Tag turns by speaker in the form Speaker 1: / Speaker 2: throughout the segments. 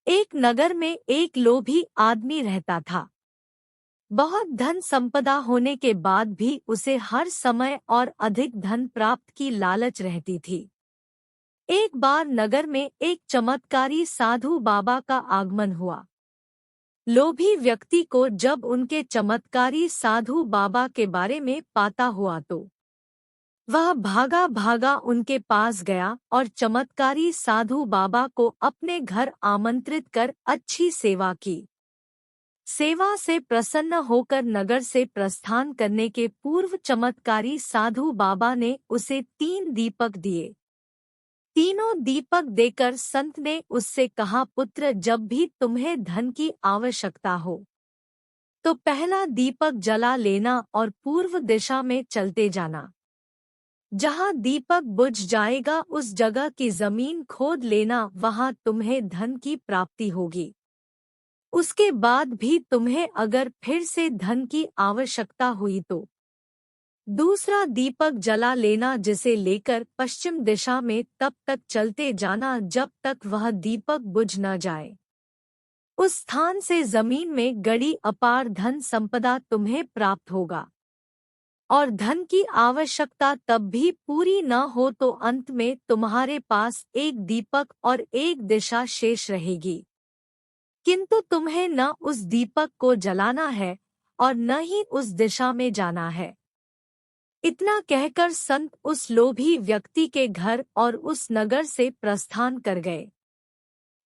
Speaker 1: एक नगर में एक लोभी आदमी रहता था। बहुत धन संपदा होने के बाद भी उसे हर समय और अधिक धन प्राप्त की लालच रहती थी। एक बार नगर में एक चमत्कारी साधु बाबा का आगमन हुआ। लोभी व्यक्ति को जब उनके चमत्कारी साधु बाबा के बारे में पता हुआ तो वह भागा भागा उनके पास गया और चमत्कारी साधु बाबा को अपने घर आमंत्रित कर अच्छी सेवा की। सेवा से प्रसन्न होकर नगर से प्रस्थान करने के पूर्व चमत्कारी साधु बाबा ने उसे 3 दीपक दिए। तीनों दीपक देकर संत ने उससे कहा, पुत्र, जब भी तुम्हें धन की आवश्यकता हो तो पहला दीपक जला लेना और पूर्व दिशा में चलते जाना। जहाँ दीपक बुझ जाएगा उस जगह की जमीन खोद लेना, वहाँ तुम्हें धन की प्राप्ति होगी। उसके बाद भी तुम्हें अगर फिर से धन की आवश्यकता हुई तो दूसरा दीपक जला लेना, जिसे लेकर पश्चिम दिशा में तब तक चलते जाना जब तक वह दीपक बुझ न जाए। उस स्थान से जमीन में गड़ी अपार धन संपदा तुम्हें प्राप्त होगा और धन की आवश्यकता तब भी पूरी न हो तो अंत में तुम्हारे पास एक दीपक और एक दिशा शेष रहेगी, किंतु तुम्हें न उस दीपक को जलाना है और न ही उस दिशा में जाना है। इतना कहकर संत उस लोभी व्यक्ति के घर और उस नगर से प्रस्थान कर गए।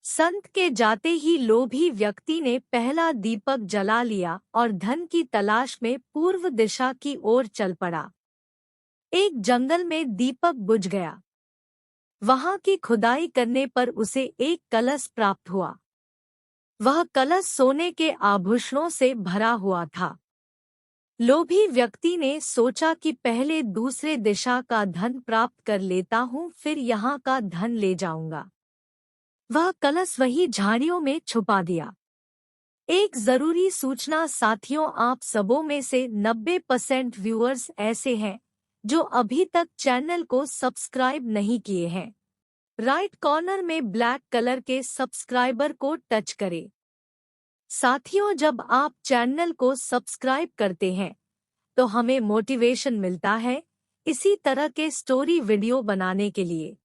Speaker 1: संत के जाते ही लोभी व्यक्ति ने पहला दीपक जला लिया और धन की तलाश में पूर्व दिशा की ओर चल पड़ा। एक जंगल में दीपक बुझ गया। वहां की खुदाई करने पर उसे एक कलश प्राप्त हुआ। वह कलश सोने के आभूषणों से भरा हुआ था। लोभी व्यक्ति ने सोचा कि पहले दूसरे दिशा का धन प्राप्त कर लेता हूँ, फिर यहाँ का धन ले जाऊंगा। वह कलश वही झाड़ियों में छुपा दिया। एक जरूरी सूचना साथियों, आप सबों में से 90% व्यूअर्स ऐसे हैं जो अभी तक चैनल को सब्सक्राइब नहीं किए हैं। राइट कॉर्नर में ब्लैक कलर के सब्सक्राइबर को टच करें। साथियों, जब आप चैनल को सब्सक्राइब करते हैं तो हमें मोटिवेशन मिलता है इसी तरह के स्टोरी वीडियो बनाने के लिए।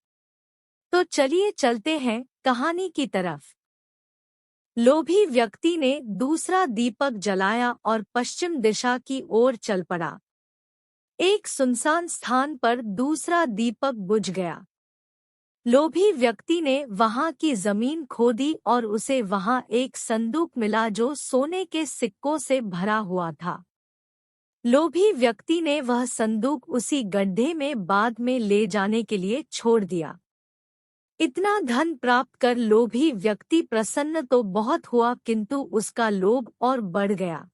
Speaker 1: तो चलिए चलते हैं कहानी की तरफ। लोभी व्यक्ति ने दूसरा दीपक जलाया और पश्चिम दिशा की ओर चल पड़ा। एक सुनसान स्थान पर दूसरा दीपक बुझ गया। लोभी व्यक्ति ने वहां की जमीन खोदी और उसे वहां एक संदूक मिला जो सोने के सिक्कों से भरा हुआ था। लोभी व्यक्ति ने वह संदूक उसी गड्ढे में बाद में ले जाने के लिए छोड़ दिया। इतना धन प्राप्त कर लोभी व्यक्ति प्रसन्न तो बहुत हुआ, किंतु उसका लोभ और बढ़ गया।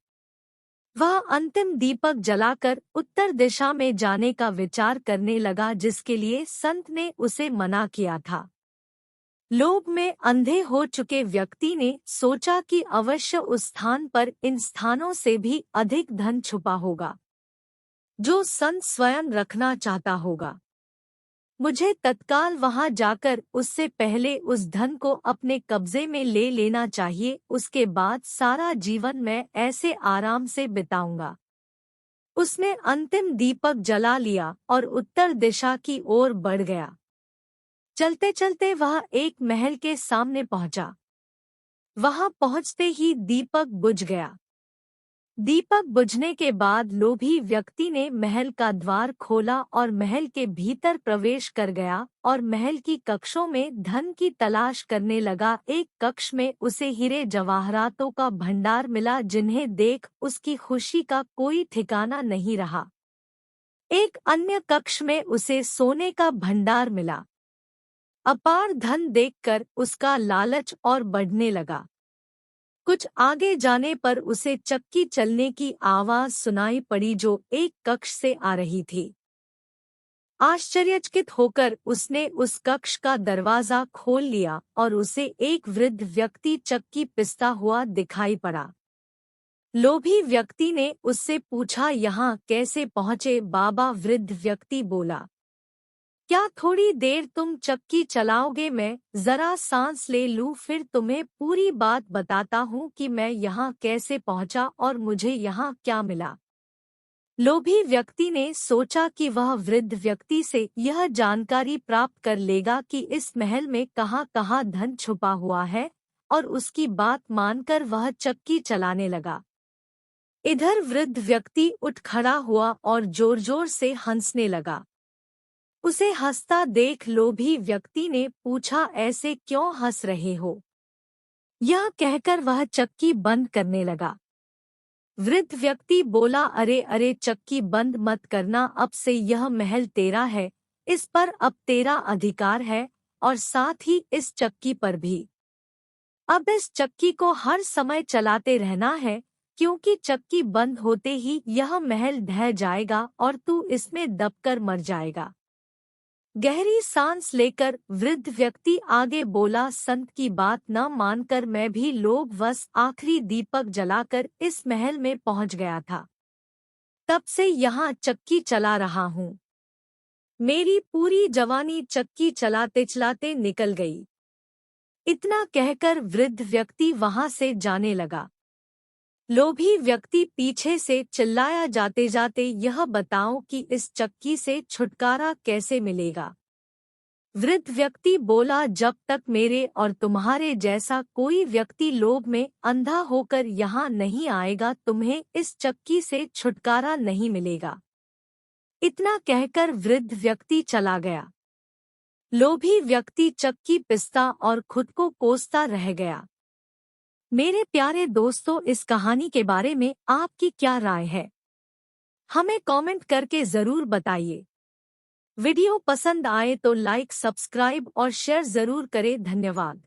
Speaker 1: वह अंतिम दीपक जलाकर उत्तर दिशा में जाने का विचार करने लगा, जिसके लिए संत ने उसे मना किया था। लोभ में अंधे हो चुके व्यक्ति ने सोचा कि अवश्य उस स्थान पर इन स्थानों से भी अधिक धन छुपा होगा जो संत स्वयं रखना चाहता होगा। मुझे तत्काल वहां जाकर उससे पहले उस धन को अपने कब्जे में ले लेना चाहिए, उसके बाद सारा जीवन मैं ऐसे आराम से बिताऊंगा। उसने अंतिम दीपक जला लिया और उत्तर दिशा की ओर बढ़ गया। चलते चलते वह एक महल के सामने पहुंचा। वहां पहुंचते ही दीपक बुझ गया। दीपक बुझने के बाद लोभी व्यक्ति ने महल का द्वार खोला और महल के भीतर प्रवेश कर गया और महल की कक्षों में धन की तलाश करने लगा। एक कक्ष में उसे हीरे जवाहरातों का भंडार मिला, जिन्हें देख उसकी खुशी का कोई ठिकाना नहीं रहा। एक अन्य कक्ष में उसे सोने का भंडार मिला। अपार धन देखकर उसका लालच और बढ़ने लगा। कुछ आगे जाने पर उसे चक्की चलने की आवाज सुनाई पड़ी जो एक कक्ष से आ रही थी। आश्चर्यचकित होकर उसने उस कक्ष का दरवाजा खोल लिया और उसे एक वृद्ध व्यक्ति चक्की पिसता हुआ दिखाई पड़ा। लोभी व्यक्ति ने उससे पूछा, यहाँ कैसे पहुँचे बाबा? वृद्ध व्यक्ति बोला, क्या थोड़ी देर तुम चक्की चलाओगे? मैं जरा सांस ले लूं, फिर तुम्हें पूरी बात बताता हूँ कि मैं यहाँ कैसे पहुँचा और मुझे यहाँ क्या मिला। लोभी व्यक्ति ने सोचा कि वह वृद्ध व्यक्ति से यह जानकारी प्राप्त कर लेगा कि इस महल में कहाँ कहाँ धन छुपा हुआ है, और उसकी बात मानकर वह चक्की चलाने लगा। इधर वृद्ध व्यक्ति उठ खड़ा हुआ और जोर जोर से हंसने लगा। उसे हंसता देख लोभी व्यक्ति ने पूछा, ऐसे क्यों हंस रहे हो? यह कहकर वह चक्की बंद करने लगा। वृद्ध व्यक्ति बोला, अरे अरे चक्की बंद मत करना, अब से यह महल तेरा है, इस पर अब तेरा अधिकार है, और साथ ही इस चक्की पर भी। अब इस चक्की को हर समय चलाते रहना है, क्योंकि चक्की बंद होते ही यह महल ढह जाएगा और तू इसमें दबकर मर जाएगा। गहरी सांस लेकर वृद्ध व्यक्ति आगे बोला, संत की बात न मानकर मैं भी लोभवश आखिरी दीपक जलाकर इस महल में पहुंच गया था। तब से यहाँ चक्की चला रहा हूँ। मेरी पूरी जवानी चक्की चलाते चलाते निकल गई। इतना कहकर वृद्ध व्यक्ति वहां से जाने लगा। लोभी व्यक्ति पीछे से चिल्लाया, जाते जाते यह बताओ कि इस चक्की से छुटकारा कैसे मिलेगा? वृद्ध व्यक्ति बोला, जब तक मेरे और तुम्हारे जैसा कोई व्यक्ति लोभ में अंधा होकर यहाँ नहीं आएगा, तुम्हें इस चक्की से छुटकारा नहीं मिलेगा। इतना कहकर वृद्ध व्यक्ति चला गया। लोभी व्यक्ति चक्की पिसता और खुद को कोसता रह गया। मेरे प्यारे दोस्तों, इस कहानी के बारे में आपकी क्या राय है? हमें कमेंट करके जरूर बताइए। वीडियो पसंद आए तो लाइक, सब्सक्राइब और शेयर जरूर करें। धन्यवाद।